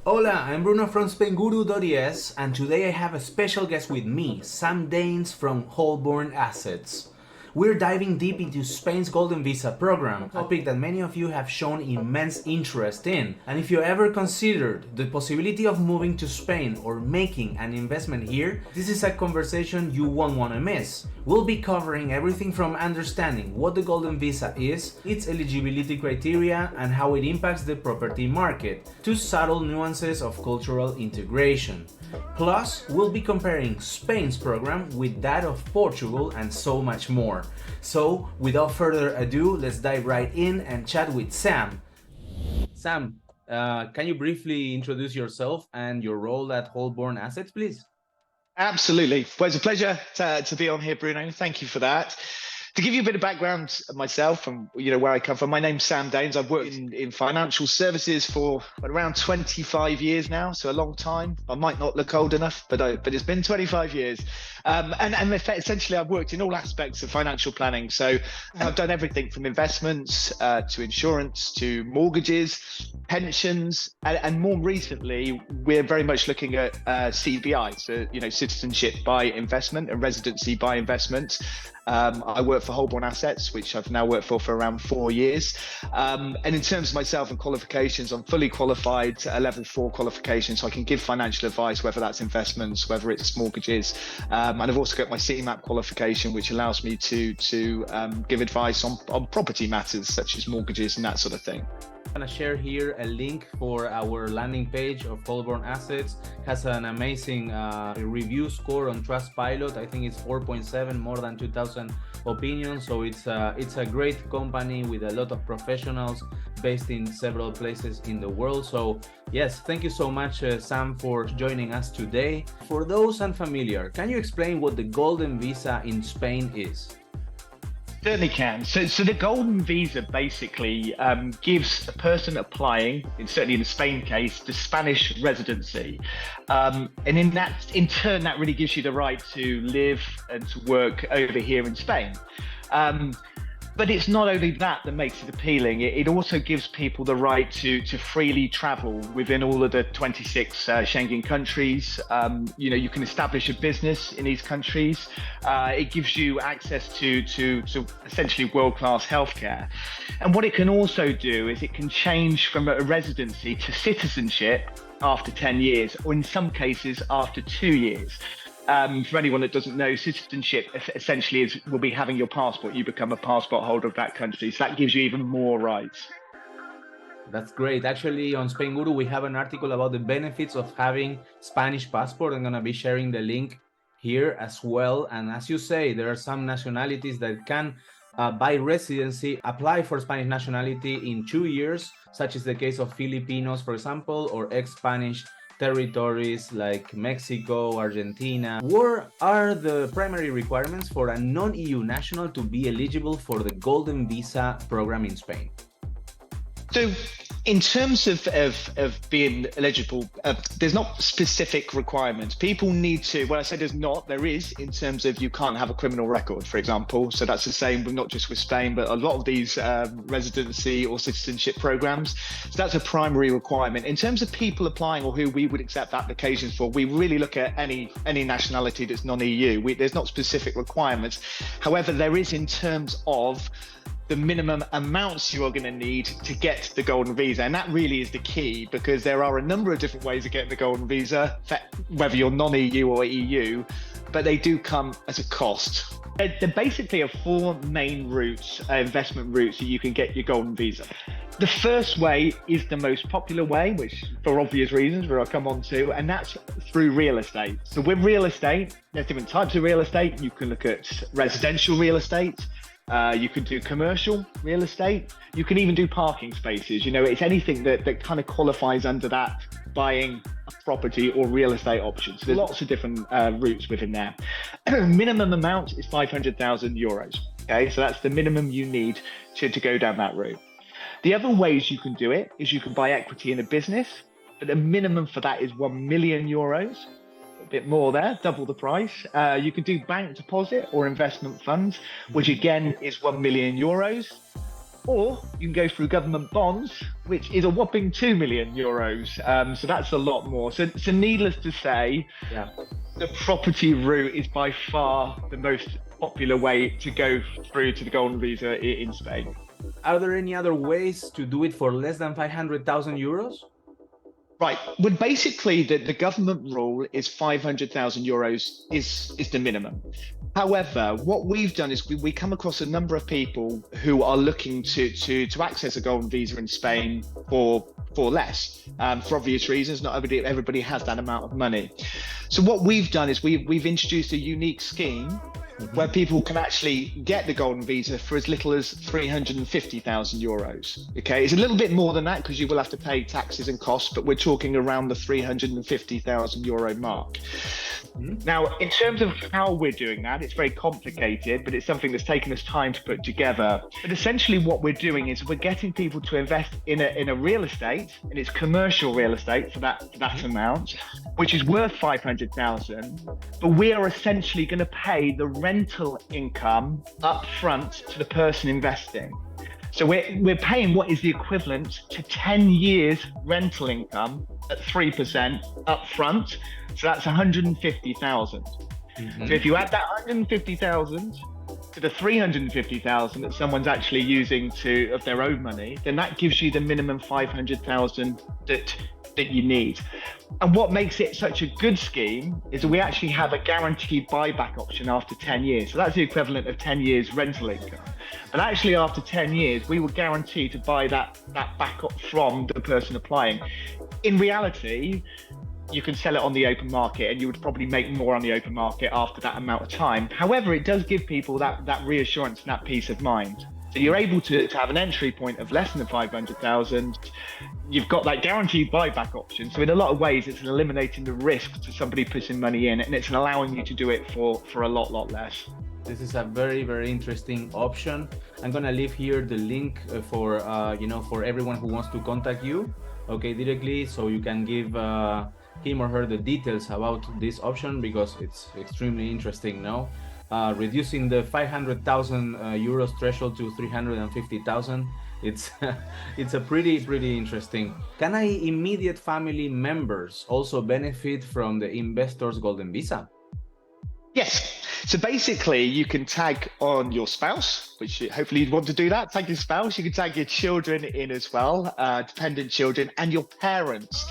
Hola, I'm Bruno from Spainguru.es, and today I have a special guest with me, Sam Daynes from Holborn Assets. We're diving deep into Spain's Golden Visa program, a topic that many of you have shown immense interest in. And if you ever considered the possibility of moving to Spain or making an investment here, this is a conversation you won't want to miss. We'll be covering everything from understanding what the Golden Visa is, its eligibility criteria, and how it impacts the property market, to subtle nuances of cultural integration. Plus, we'll be comparing Spain's program with that of Portugal and so much more. So, without further ado, let's dive right in and chat with Sam. Sam, can you briefly introduce yourself and your role at Holborn Assets, please? Absolutely. Well, it's a pleasure to be on here, Bruno. Thank you for that. To give you a bit of background of myself and where I come from, my name's Sam Daynes. I've worked in financial services for around 25 years now, so a long time. I might not look old enough, but it's been 25 years. And essentially, I've worked in all aspects of financial planning. So I've done everything from investments to insurance to mortgages, pensions, and more recently, we're very much looking at CBI, so citizenship by investment and residency by investment. I work for Holborn Assets, which I've now worked for around 4 years. And in terms of myself and qualifications, I'm fully qualified, level 4 qualification, so I can give financial advice, whether that's investments, whether it's mortgages. And I've also got my CMAP qualification, which allows me to give advice on property matters, such as mortgages and that sort of thing. I'm gonna share here a link for our landing page of Holborn Assets. It has an amazing review score on Trustpilot. I think it's 4.7, more than 2,000 opinions. So it's a great company with a lot of professionals based in several places in the world. So yes, thank you so much, Sam, for joining us today. For those unfamiliar, can you explain what the Golden Visa in Spain is? Certainly can. So the Golden Visa basically gives a person applying, certainly in the Spain case, the Spanish residency. And in turn, that really gives you the right to live and to work over here in Spain. But it's not only that makes it appealing. It also gives people the right to freely travel within all of the 26 Schengen countries. You can establish a business in these countries. It gives you access to essentially world-class healthcare. And what it can also do is it can change from a residency to citizenship after 10 years, or in some cases after 2 years. For anyone that doesn't know, citizenship essentially will be having your passport. You become a passport holder of that country. So that gives you even more rights. That's great. Actually, on Spainguru, we have an article about the benefits of having Spanish passport. I'm going to be sharing the link here as well. And as you say, there are some nationalities that can, by residency, apply for Spanish nationality in 2 years, such as the case of Filipinos, for example, or ex-Spanish territories like Mexico, Argentina. What are the primary requirements for a non-EU national to be eligible for the Golden Visa program in Spain? So in terms of being eligible, there's not specific requirements. People need to, when I say there is, in terms of you can't have a criminal record, for example. So that's the same, but not just with Spain, but a lot of these residency or citizenship programs. So that's a primary requirement. In terms of people applying or who we would accept applications for, we really look at any nationality that's non-EU. There's not specific requirements. However, there is in terms of the minimum amounts you are going to need to get the Golden Visa. And that really is the key, because there are a number of different ways of getting the Golden Visa, whether you're non-EU or EU, but they do come at a cost. There basically are 4 main routes, investment routes, that you can get your Golden Visa. The first way is the most popular way, which for obvious reasons, where I'll come on to, and that's through real estate. So with real estate, there's different types of real estate. You can look at residential real estate. You can do commercial real estate. You can even do parking spaces. It's anything that kind of qualifies under that buying a property or real estate options. So there's lots of different routes within there. Minimum amount is 500,000 euros. Okay, so that's the minimum you need to go down that route. The other ways you can do it is you can buy equity in a business, but the minimum for that is 1 million euros. Bit more there, double the price. You can do bank deposit or investment funds, which again is 1 million euros. or you can go through government bonds, which is a whopping 2 million euros. So that's a lot more. So needless to say, Yeah. the property route is by far the most popular way to go through to the golden visa in Spain. Are there any other ways to do it for less than 500,000 euros? Right. Well, basically, the government rule is 500,000 euros is the minimum. However, what we've done is we come across a number of people who are looking to access a golden visa in Spain for less, for obvious reasons. Not everybody has that amount of money. So what we've done is we've introduced a unique scheme where people can actually get the golden visa for as little as 350,000 euros. Okay, it's a little bit more than that because you will have to pay taxes and costs, but we're talking around the 350,000 euro mark. Now, in terms of how we're doing that, it's very complicated, but it's something that's taken us time to put together. But essentially what we're doing is we're getting people to invest in a real estate, and it's commercial real estate for that amount, which is worth 500,000, but we are essentially going to pay the rental income up front to the person investing. So we're paying what is the equivalent to 10 years rental income at 3% up front. So that's 150,000. So if you add that 150,000 to the 350,000 that someone's actually using of their own money, then that gives you the minimum 500,000 that you need. And what makes it such a good scheme is that we actually have a guaranteed buyback option after 10 years. So that's the equivalent of 10 years rental income. But actually after 10 years, we will guarantee to buy that back up from the person applying. In reality, you can sell it on the open market and you would probably make more on the open market after that amount of time. However, it does give people that reassurance and that peace of mind. So you're able to have an entry point of less than 500,000. You've got that guaranteed buyback option. So in a lot of ways, it's eliminating the risk to somebody putting money in, and it's allowing you to do it for a lot less. This is a very, very interesting option. I'm gonna leave here the link for for everyone who wants to contact you, okay, directly, so you can give him or her the details about this option, because it's extremely interesting now. Reducing the 500,000 euros threshold to 350,000. It's a pretty interesting. Can immediate family members also benefit from the investor's golden visa? Yes. So basically, you can tag on your spouse, which hopefully you'd want to do that. Tag your spouse. You can tag your children in as well, dependent children, and your parents.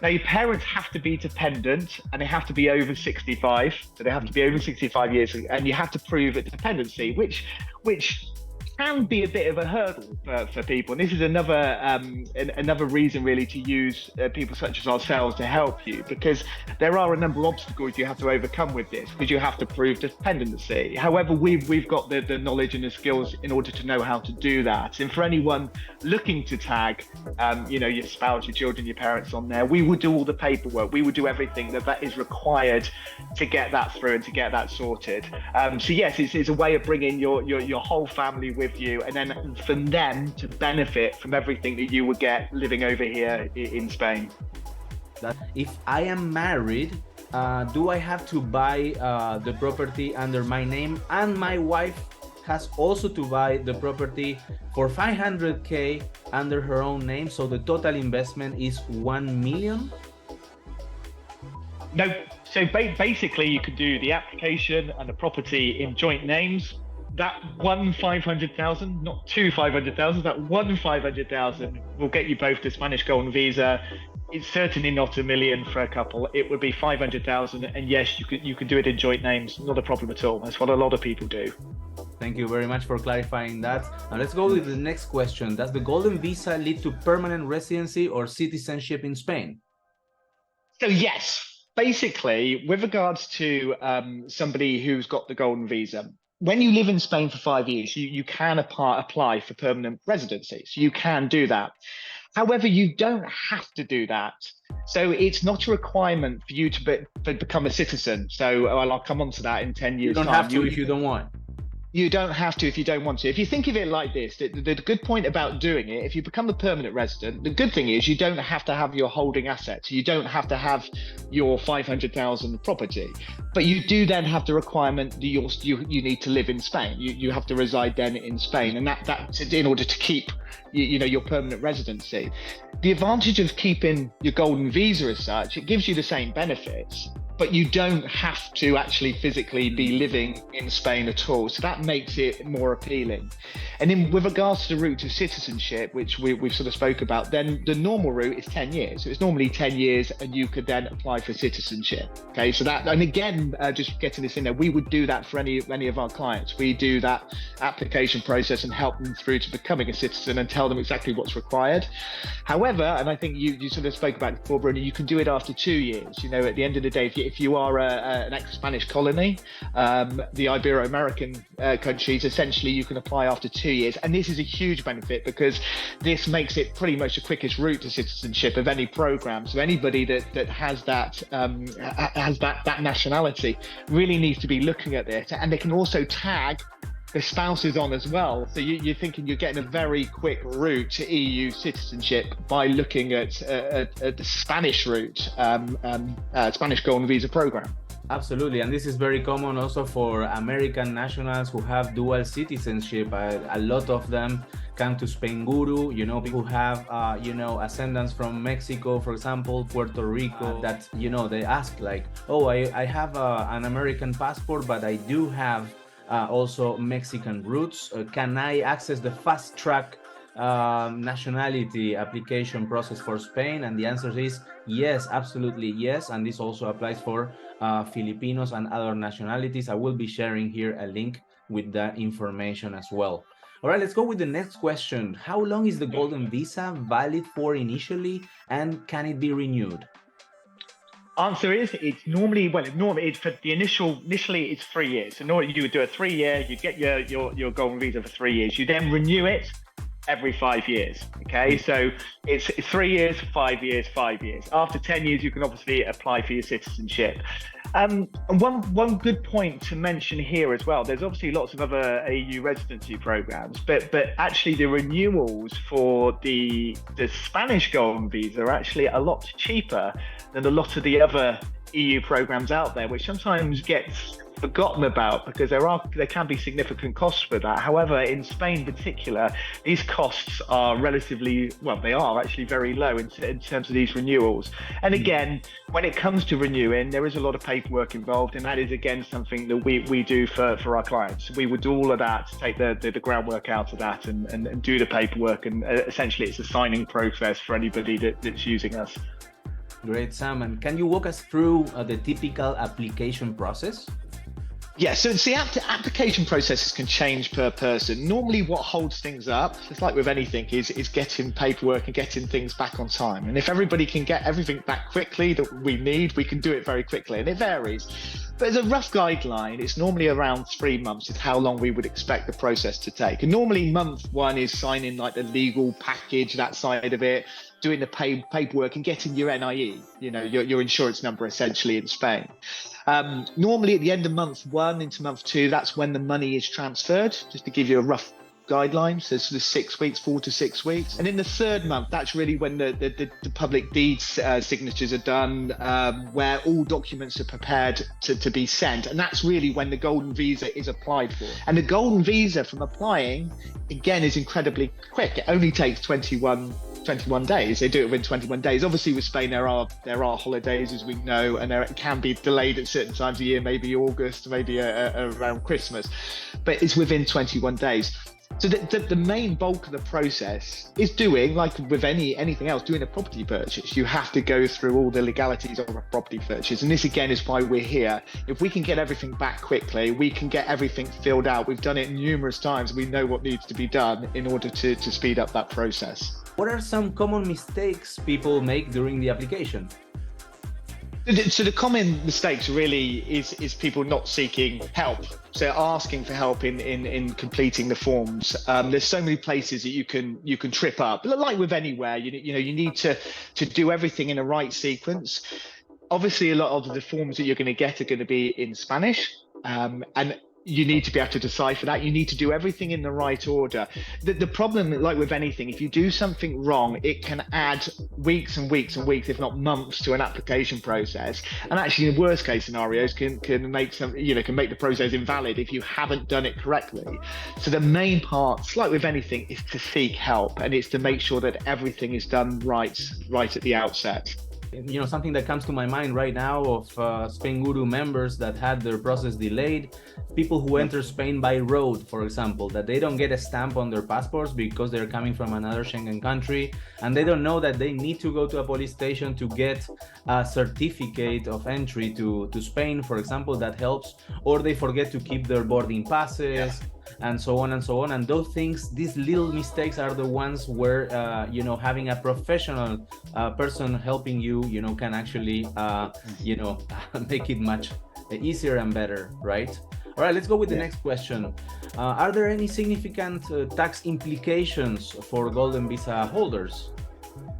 Now, your parents have to be dependent, and they have to be over 65. So they have to be over 65 years, and you have to prove a dependency, which can be a bit of a hurdle for people. And this is another reason really to use people such as ourselves to help you, because there are a number of obstacles you have to overcome with this, because you have to prove dependency. However, we've got the knowledge and the skills in order to know how to do that. And for anyone looking to tag, your spouse, your children, your parents on there, we would do all the paperwork. We would do everything that is required to get that through and to get that sorted. So yes, it's a way of bringing your whole family with you, and then for them to benefit from everything that you would get living over here in Spain. If I am married, do I have to buy the property under my name, and my wife has also to buy the property for 500k under her own name, so the total investment is 1 million? No, so basically you could do the application and the property in joint names. That 500,000, not 500,000, that 500,000 will get you both the Spanish golden visa. It's certainly not 1 million for a couple. It would be 500,000, and yes, you could do it in joint names. Not a problem at all. That's what a lot of people do. Thank you very much for clarifying that. Now let's go with the next question. Does the golden visa lead to permanent residency or citizenship in Spain? So yes, basically, with regards to somebody who's got the golden visa, when you live in Spain for 5 years, you can apply for permanent residency. So you can do that. However, you don't have to do that. So it's not a requirement for you to become a citizen. So I'll come on to that in 10 years' time. You don't have to if you don't want. You don't have to if you don't want to. If you think of it like this, the good point about doing it, if you become a permanent resident, the good thing is you don't have to have your holding assets. You don't have to have your 500,000 property, but you do then have the requirement that you need to live in Spain. You have to reside then in Spain, and that in order to keep your permanent residency. The advantage of keeping your golden visa as such, it gives you the same benefits, but you don't have to actually physically be living in Spain at all. So that makes it more appealing. And then with regards to the route to citizenship, which we've sort of spoke about, then the normal route is 10 years. So it's normally 10 years and you could then apply for citizenship. Okay, so that, and again, just getting this in there, we would do that for any of our clients. We do that application process and help them through to becoming a citizen and tell them exactly what's required. However, and I think you sort of spoke about it before, Bruno, you can do it after 2 years. You know, at the end of the day, if you are an ex-Spanish colony, the Ibero-American countries, essentially you can apply after 2 years. And this is a huge benefit because this makes it pretty much the quickest route to citizenship of any program. So anybody that has that nationality really needs to be looking at this. And they can also tag the spouses on as well. So you're thinking you're getting a very quick route to EU citizenship by looking at the Spanish route, Spanish Golden Visa program. Absolutely, and this is very common also for American nationals who have dual citizenship. A lot of them come to Spainguru, you know, who have, ascendants from Mexico, for example, Puerto Rico, that, they ask like, oh, I have an American passport, but I do have also Mexican roots. Can I access the fast track nationality application process for Spain? And the answer is yes, absolutely yes. And this also applies for Filipinos and other nationalities. I will be sharing here a link with that information as well. All right, let's go with the next question. How long is the Golden Visa valid for initially, and can it be renewed? Answer is it's normally it's for the initially it's 3 years. So normally you would do a 3 year, you get your golden visa for 3 years. You then renew it every 5 years. Okay, so it's 3 years, 5 years, 5 years. After 10 years, you can obviously apply for your citizenship. And one good point to mention here as well, there's obviously lots of other EU residency programs, but actually the renewals for the Spanish golden visa are actually a lot cheaper than a lot of the other EU programs out there, which sometimes gets forgotten about because there can be significant costs for that. However, in Spain in particular, these costs are they are actually very low in terms of these renewals. And again, when it comes to renewing, there is a lot of paperwork involved, and that is again something that we do for our clients. We would do all of that, take the groundwork out of that and do the paperwork, and essentially it's a signing process for anybody that's using us. Great, Sam. And can you walk us through the typical application process? Yeah, so the application processes can change per person. Normally what holds things up, just like with anything, is getting paperwork and getting things back on time. And if everybody can get everything back quickly that we need, we can do it very quickly. And it varies. But as a rough guideline, it's normally around 3 months is how long we would expect the process to take. And normally month 1 is signing like the legal package, that side of it, doing the paperwork and getting your NIE, your insurance number essentially in Spain. Normally at the end of month 1 into month 2, that's when the money is transferred, just to give you a rough guideline. So sort of 6 weeks, 4 to 6 weeks. And in the 3rd month, that's really when the public deeds signatures are done, where all documents are prepared to be sent. And that's really when the golden visa is applied for. And the golden visa from applying, again, is incredibly quick. It only takes 21 days. They do it within 21 days. Obviously with Spain there are holidays, as we know, and it can be delayed at certain times of year, maybe August, maybe around Christmas, but it's within 21 days. So the main bulk of the process is doing, like with anything else, doing a property purchase. You have to go through all the legalities of a property purchase. And this again is why we're here. If we can get everything back quickly, we can get everything filled out. We've done it numerous times. We know what needs to be done in order to speed up that process. What are some common mistakes people make during the application? So the common mistakes really is people not seeking help. So asking for help in completing the forms. There's so many places that you can trip up. Like with anywhere, you need to do everything in a right sequence. Obviously, a lot of the forms that you're going to get are going to be in Spanish, and you need to be able to decipher that. You need to do everything in the right order. The problem, like with anything, if you do something wrong, it can add weeks and weeks and weeks, if not months, to an application process. And actually, in worst case scenarios, can make can make the process invalid if you haven't done it correctly. So the main part, like with anything, is to seek help, and it's to make sure that everything is done right at the outset. Something that comes to my mind right now of Spainguru members that had their process delayed, people who enter Spain by road, for example, that they don't get a stamp on their passports because they're coming from another Schengen country, and they don't know that they need to go to a police station to get a certificate of entry to Spain, for example, that helps, or they forget to keep their boarding passes. And so on and so on. And those things, these little mistakes are the ones where, having a professional person helping you, can actually, make it much easier and better, right? All right, let's go with the next question. Are there any significant tax implications for Golden Visa holders?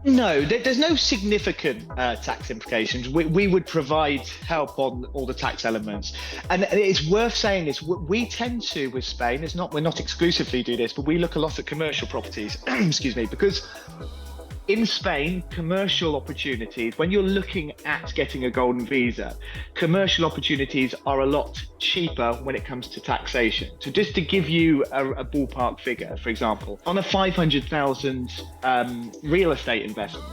No, there's no significant tax implications. We would provide help on all the tax elements, and it's worth saying this. We tend to, with Spain, we're not exclusively do this, but we look a lot at commercial properties. Excuse me, because in Spain, commercial opportunities, when you're looking at getting a golden visa, commercial opportunities are a lot cheaper when it comes to taxation. So just to give you a ballpark figure, for example, on a 500,000 real estate investment,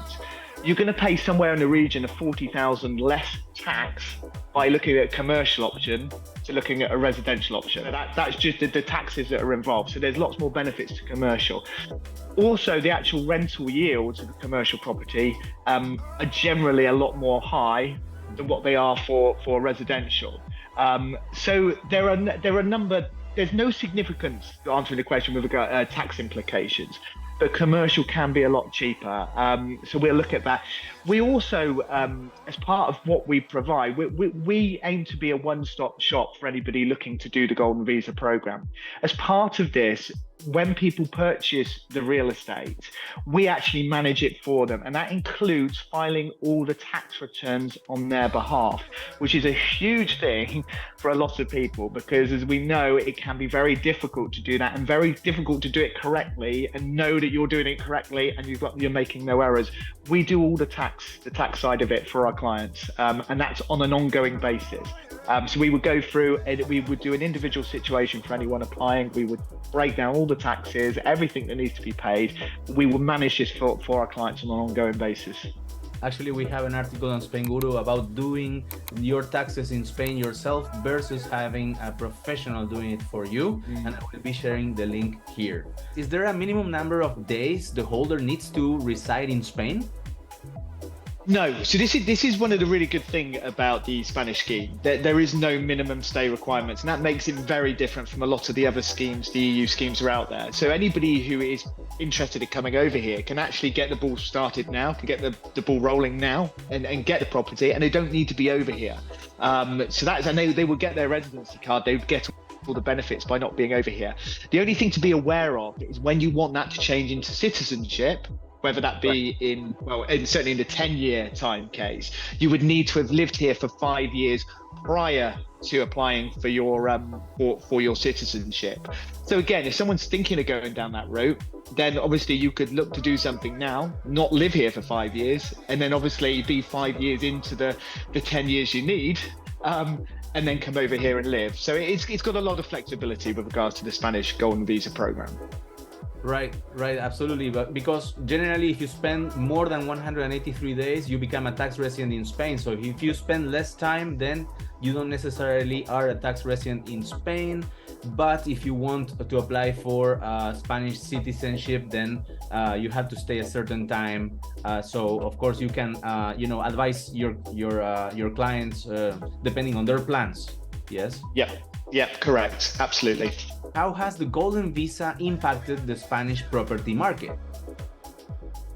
you're going to pay somewhere in the region of 40,000 less tax by looking at a commercial option to looking at a residential option. That's just the taxes that are involved. So there's lots more benefits to commercial. Also, the actual rental yields of a commercial property are generally a lot more high than what they are for residential. So there are a number. There's no significance to answering the question with regard to tax implications, but commercial can be a lot cheaper. So we'll look at that. We also, as part of what we provide, we aim to be a one-stop shop for anybody looking to do the Golden Visa program. As part of this, when people purchase the real estate, we actually manage it for them. And that includes filing all the tax returns on their behalf, which is a huge thing for a lot of people, because as we know, it can be very difficult to do that and very difficult to do it correctly and know that you're doing it correctly and you're making no errors. We do all the tax side of it for our clients, and that's on an ongoing basis. So we would go through and we would do an individual situation for anyone applying. We would break down all the taxes, everything that needs to be paid. We will manage this for our clients on an ongoing basis. Actually, we have an article on Spainguru about doing your taxes in Spain yourself versus having a professional doing it for you. And I will be sharing the link here. Is there a minimum number of days the holder needs to reside in Spain? No. So this is one of the really good thing about the Spanish scheme. There is no minimum stay requirements, and that makes it very different from a lot of the other schemes, the EU schemes are out there. So anybody who is interested in coming over here can actually get the ball started now, can get the ball rolling now and get the property, and they don't need to be over here. So that's, and they will get their residency card, they would get all the benefits by not being over here. The only thing to be aware of is when you want that to change into citizenship, whether that be certainly in the 10-year time case, you would need to have lived here for 5 years prior to applying for your citizenship. So again, if someone's thinking of going down that route, then obviously you could look to do something now, not live here for 5 years, and then obviously be 5 years into the 10 years you need, and then come over here and live. So it's got a lot of flexibility with regards to the Spanish Golden Visa program. Right, absolutely. But because generally, if you spend more than 183 days, you become a tax resident in Spain. So if you spend less time, then you don't necessarily are a tax resident in Spain. But if you want to apply for Spanish citizenship, then you have to stay a certain time. So of course you can, advise your clients depending on their plans. Yes. Yeah, correct. Absolutely. How has the Golden Visa impacted the Spanish property market?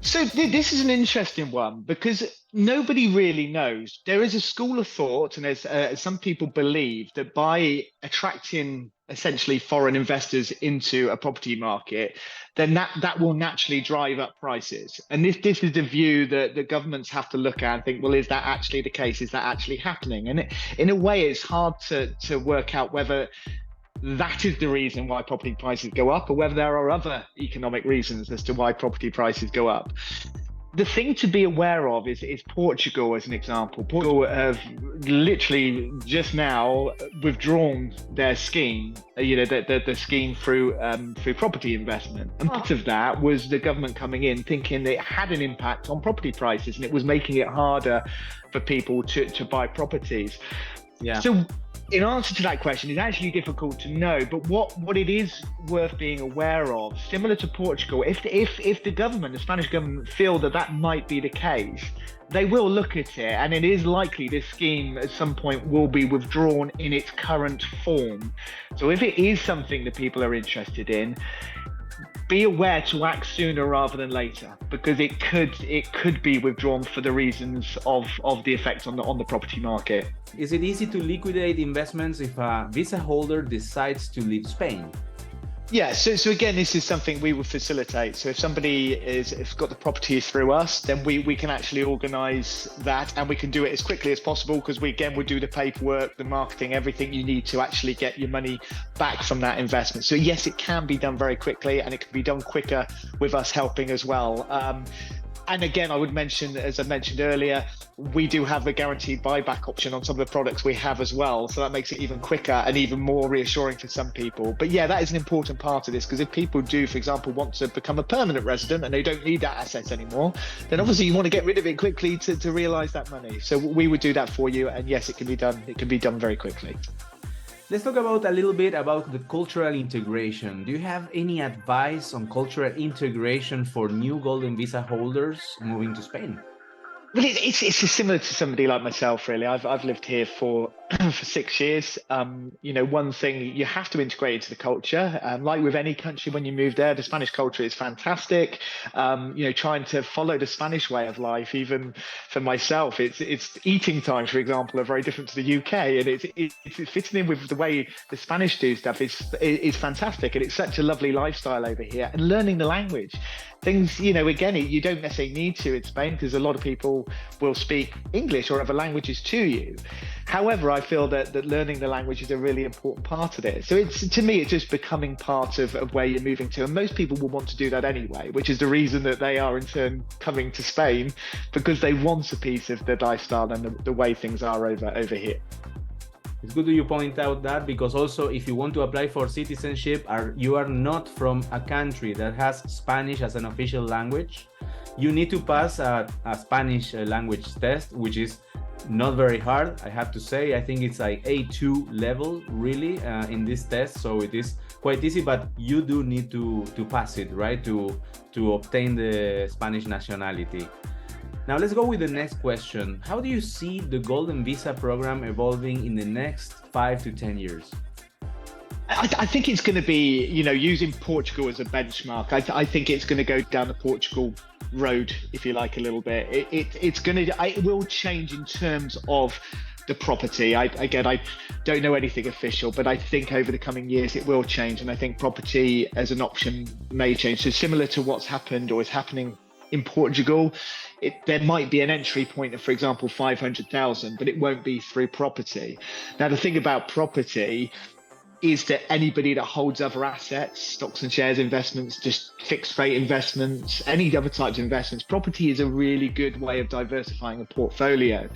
So this is an interesting one because nobody really knows. There is a school of thought, and there's some people believe that by attracting essentially foreign investors into a property market, then that will naturally drive up prices. And this is the view that the governments have to look at and think, well, is that actually the case? Is that actually happening? And in a way, it's hard to work out whether that is the reason why property prices go up, or whether there are other economic reasons as to why property prices go up. The thing to be aware of is Portugal, as an example. Portugal have literally just now withdrawn their scheme, the scheme through property investment. And part of that was the government coming in thinking that it had an impact on property prices and it was making it harder for people to buy properties. Yeah. So in answer to that question, it's actually difficult to know, but what it is worth being aware of, similar to Portugal, if the government, the Spanish government, feel that might be the case, they will look at it, and it is likely this scheme at some point will be withdrawn in its current form. So if it is something that people are interested in, be aware to act sooner rather than later, because it could be withdrawn for the reasons of the effect on the property market. Is it easy to liquidate investments if a visa holder decides to leave Spain? Yeah, so again, this is something we will facilitate. So if somebody has got the property through us, then we can actually organise that, and we can do it as quickly as possible, because we'll do the paperwork, the marketing, everything you need to actually get your money back from that investment. So yes, it can be done very quickly, and it can be done quicker with us helping as well. And again, I would mention, as I mentioned earlier, we do have a guaranteed buyback option on some of the products we have as well. So that makes it even quicker and even more reassuring for some people. But yeah, that is an important part of this, because if people do, for example, want to become a permanent resident and they don't need that asset anymore, then obviously you want to get rid of it quickly to realise that money. So we would do that for you. And yes, it can be done. It can be done very quickly. Let's talk about a little bit about the cultural integration. Do you have any advice on cultural integration for new Golden Visa holders moving to Spain? Well, it's similar to somebody like myself, really. I've lived here for 6 years. One thing, you have to integrate into the culture. Like with any country, when you move there, the Spanish culture is fantastic. Trying to follow the Spanish way of life, even for myself, it's eating times, for example, are very different to the UK, and it's fitting in with the way the Spanish do stuff is fantastic, and it's such a lovely lifestyle over here. And learning the language. Things, again, you don't necessarily need to in Spain, because a lot of people will speak English or other languages to you. However, I feel that learning the language is a really important part of it. So to me, it's just becoming part of where you're moving to. And most people will want to do that anyway, which is the reason that they are in turn coming to Spain, because they want a piece of the lifestyle and the way things are over here. It's good that you point out that, because also if you want to apply for citizenship, you are not from a country that has Spanish as an official language, you need to pass a Spanish language test, which is not very hard, I have to say. I think it's like A2 level, really, in this test, so it is quite easy, but you do need to pass it, right, to obtain the Spanish nationality. Now let's go with the next question. How do you see the Golden Visa program evolving in the next 5 to 10 years? I think it's going to be, using Portugal as a benchmark. I think it's going to go down the Portugal road, if you like, a little bit. It will change in terms of the property. I don't know anything official, but I think over the coming years it will change, and I think property as an option may change. So similar to what's happened or is happening in Portugal, there might be an entry point of, for example, 500,000, but it won't be through property. Now, the thing about property is that anybody that holds other assets, stocks and shares investments, just fixed rate investments, any other types of investments, property is a really good way of diversifying a portfolio.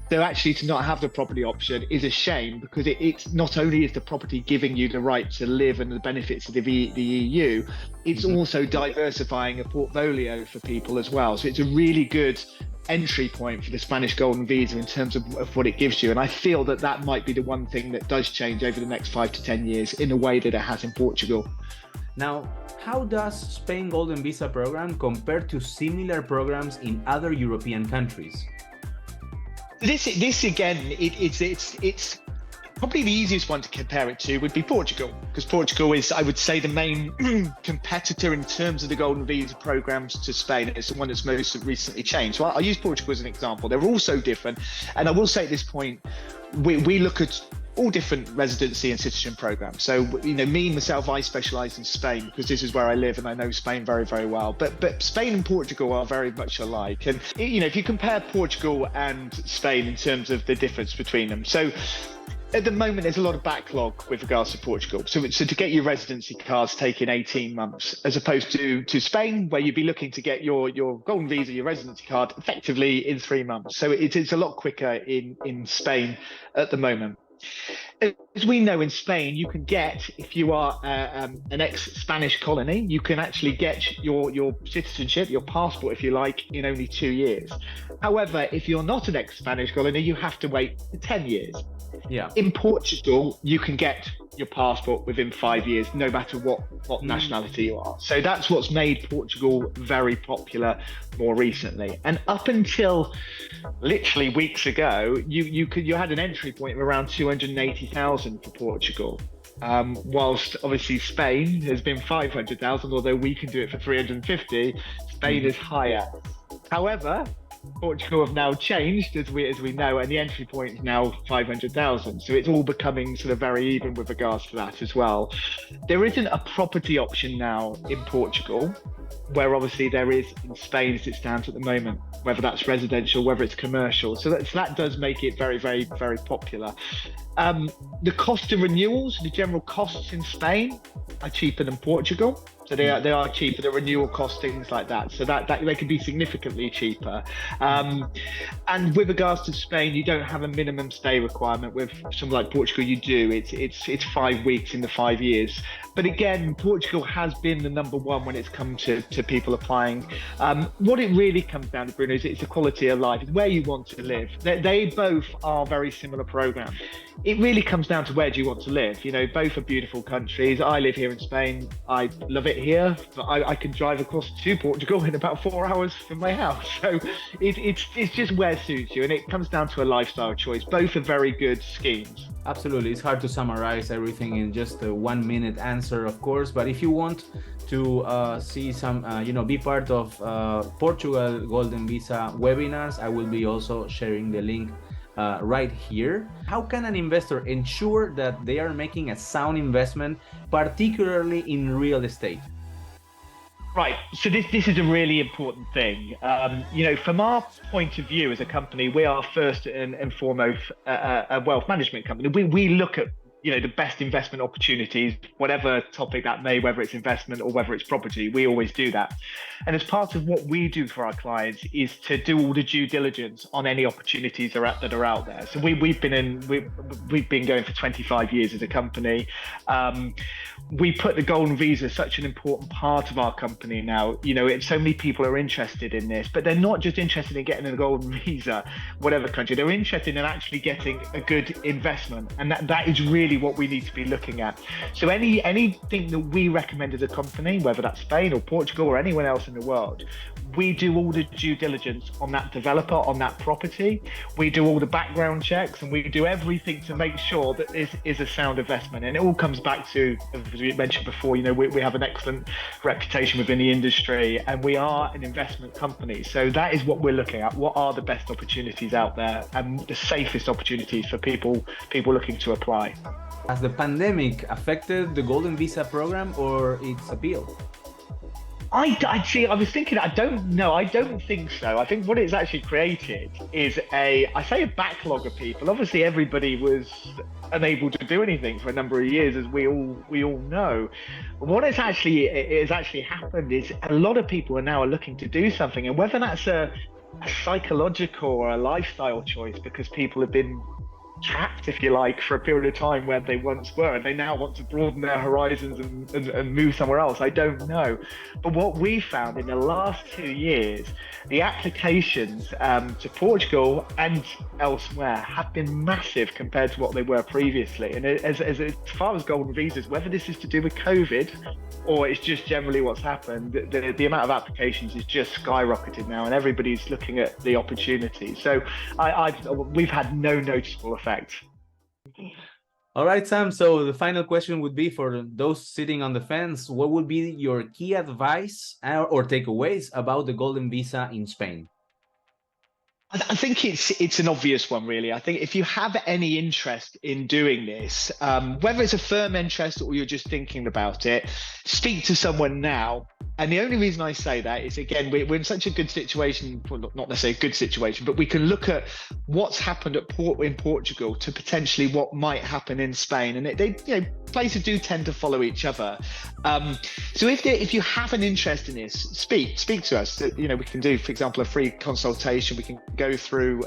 So actually to not have the property option is a shame, because it's not only is the property giving you the right to live and the benefits of the EU, it's also diversifying a portfolio for people as well. So it's a really good entry point for the Spanish Golden Visa in terms of what it gives you. And I feel that might be the one thing that does change over the next 5 to 10 years in a way that it has in Portugal. Now, how does Spain Golden Visa program compare to similar programs in other European countries? This again, it's probably the easiest one to compare it to would be Portugal, because Portugal is, I would say, the main competitor in terms of the Golden Visa programs to Spain. It's the one that's most recently changed. So I'll use Portugal as an example. They're all so different. And I will say at this point, we look at all different residency and citizenship programs. So, myself, I specialize in Spain because this is where I live and I know Spain very, very well. But Spain and Portugal are very much alike. And, if you compare Portugal and Spain in terms of the difference between them. So At the moment, there's a lot of backlog with regards to Portugal. So to get your residency cards taking 18 months, as opposed to Spain, where you'd be looking to get your golden visa, your residency card, effectively in 3 months. So it's a lot quicker in Spain at the moment. As we know, in Spain, you can get, if you are an ex-Spanish colony, you can actually get your citizenship, your passport, if you like, in only 2 years. However, if you're not an ex-Spanish colony, you have to wait 10 years. Yeah. In Portugal, you can get your passport within 5 years, no matter what nationality you are. So that's what's made Portugal very popular more recently. And up until literally weeks ago, you had an entry point of around 280,000 for Portugal. Whilst obviously Spain has been 500,000, although we can do it for 350, Spain is higher. However, Portugal have now changed, as we know, and the entry point is now 500,000. So it's all becoming sort of very even with regards to that as well. There isn't a property option now in Portugal, where obviously there is in Spain as it stands at the moment, whether that's residential, whether it's commercial. So that does make it very, very, very popular. The cost of renewals, the general costs in Spain are cheaper than Portugal. So they are cheaper, the renewal costs, things like that. So that they can be significantly cheaper. And with regards to Spain, you don't have a minimum stay requirement. With something like Portugal, you do. It's 5 weeks in the 5 years. But again, Portugal has been the number one when it's come to people applying. What it really comes down to, Bruno, is it's a quality of life. It's where you want to live. They both are very similar programs. It really comes down to where do you want to live. You know, both are beautiful countries. I live here in Spain. I love it here, but I can drive across to Portugal in about 4 hours from my house. So it's just where suits you, and it comes down to a lifestyle choice. Both are very good schemes. Absolutely. It's hard to summarize everything in just a 1 minute answer, of course, but if you want to see some, be part of Portugal Golden Visa webinars, I will be also sharing the link right here. How can an investor ensure that they are making a sound investment, particularly in real estate? Right. So this is a really important thing. From our point of view as a company, we are first and foremost a wealth management company. We look at the best investment opportunities, whatever topic that may, whether it's investment or whether it's property, we always do that. And as part of what we do for our clients is to do all the due diligence on any opportunities that are out there. So we've been going for 25 years as a company. We put the golden visa as such an important part of our company now. So many people are interested in this, but they're not just interested in getting a golden visa, whatever country. They're interested in actually getting a good investment, and that is really what we need to be looking at. So anything that we recommend as a company, whether that's Spain or Portugal or anyone else in the world, we do all the due diligence on that developer, on that property. We do all the background checks, and we do everything to make sure that this is a sound investment. And it all comes back to, as we mentioned before, we have an excellent reputation within the industry, and we are an investment company. So that is what we're looking at. What are the best opportunities out there and the safest opportunities for people looking to apply? Has the pandemic affected the Golden Visa program or its appeal? I was thinking, I don't know. I don't think so. I think what it's actually created is a backlog of people. Obviously, everybody was unable to do anything for a number of years, as we all know. What has actually happened is a lot of people are now looking to do something, and whether that's a psychological or a lifestyle choice, because people have been trapped, if you like, for a period of time where they once were, and they now want to broaden their horizons and move somewhere else. I don't know. But what we found in the last 2 years, the applications to Portugal and elsewhere have been massive compared to what they were previously. And as far as golden visas, whether this is to do with COVID or it's just generally what's happened, the amount of applications is just skyrocketed now, and everybody's looking at the opportunity. So we've had no noticeable effect. All right, Sam. So the final question would be for those sitting on the fence: what would be your key advice or takeaways about the Golden Visa in Spain? I think it's an obvious one, really. I think if you have any interest in doing this, whether it's a firm interest or you're just thinking about it, speak to someone now. And the only reason I say that is, again, we're in such a good situation, well, not necessarily a good situation, but we can look at what's happened in Portugal to potentially what might happen in Spain. And places do tend to follow each other. So if you have an interest in this, speak to us. We can do, for example, a free consultation. We can go through,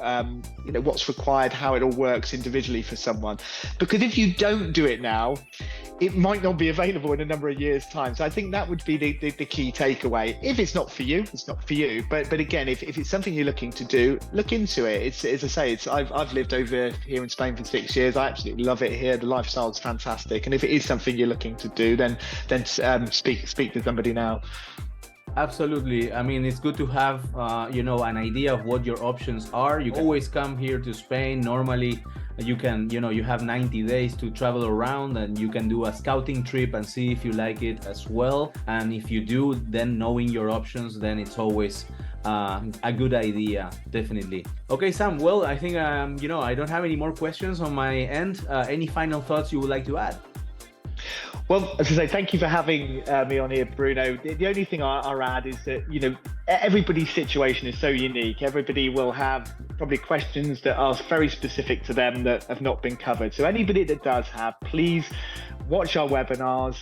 what's required, how it all works individually for someone. Because if you don't do it now, it might not be available in a number of years' time. So I think that would be the key takeaway. If it's not for you, it's not for you. But again, if it's something you're looking to do, look into it. It's, as I say, I've lived over here in Spain for 6 years. I absolutely love it here. The lifestyle is fantastic. And if it is something you're looking to do, then speak to somebody now. Absolutely. I mean, it's good to have, an idea of what your options are. You always come here to Spain. Normally, you can, you have 90 days to travel around, and you can do a scouting trip and see if you like it as well. And if you do, then knowing your options, then it's always a good idea, definitely. Okay, Sam, well, I think, I don't have any more questions on my end. Any final thoughts you would like to add? Well, as I say, thank you for having me on here, Bruno. The only thing I'll add is that, everybody's situation is so unique. Everybody will have probably questions that are very specific to them that have not been covered. So anybody that does have, please watch our webinars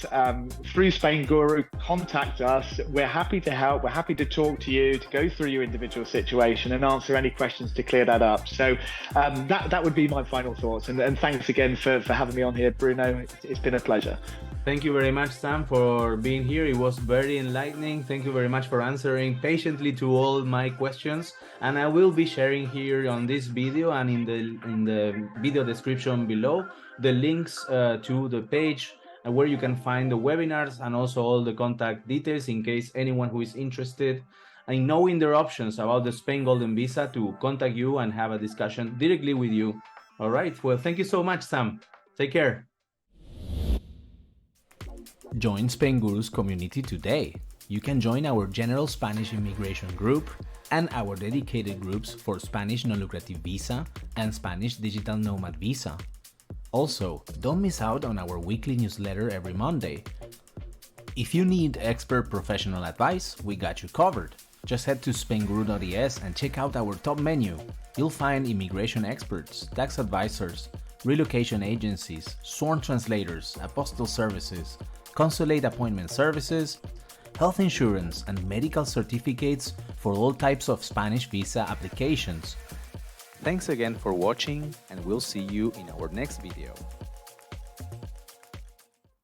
through Spainguru, contact us. We're happy to help. We're happy to talk to you, to go through your individual situation and answer any questions to clear that up. So that would be my final thoughts. And thanks again for having me on here, Bruno. It's been a pleasure. Thank you very much, Sam, for being here. It was very enlightening. Thank you very much for answering patiently to all my questions. And I will be sharing here on this video and in the video description below the links to the page where you can find the webinars and also all the contact details in case anyone who is interested in knowing their options about the Spain Golden Visa to contact you and have a discussion directly with you. All right. Well, thank you so much, Sam. Take care. Join Spainguru's community today. You can join our general Spanish immigration group and our dedicated groups for Spanish non-lucrative visa and Spanish digital nomad visa. Also, don't miss out on our weekly newsletter every Monday. If you need expert professional advice, we got you covered. Just head to spainguru.es and check out our top menu. You'll find immigration experts, tax advisors, relocation agencies, sworn translators, apostille services, consulate appointment services, health insurance, and medical certificates for all types of Spanish visa applications. Thanks again for watching, and we'll see you in our next video.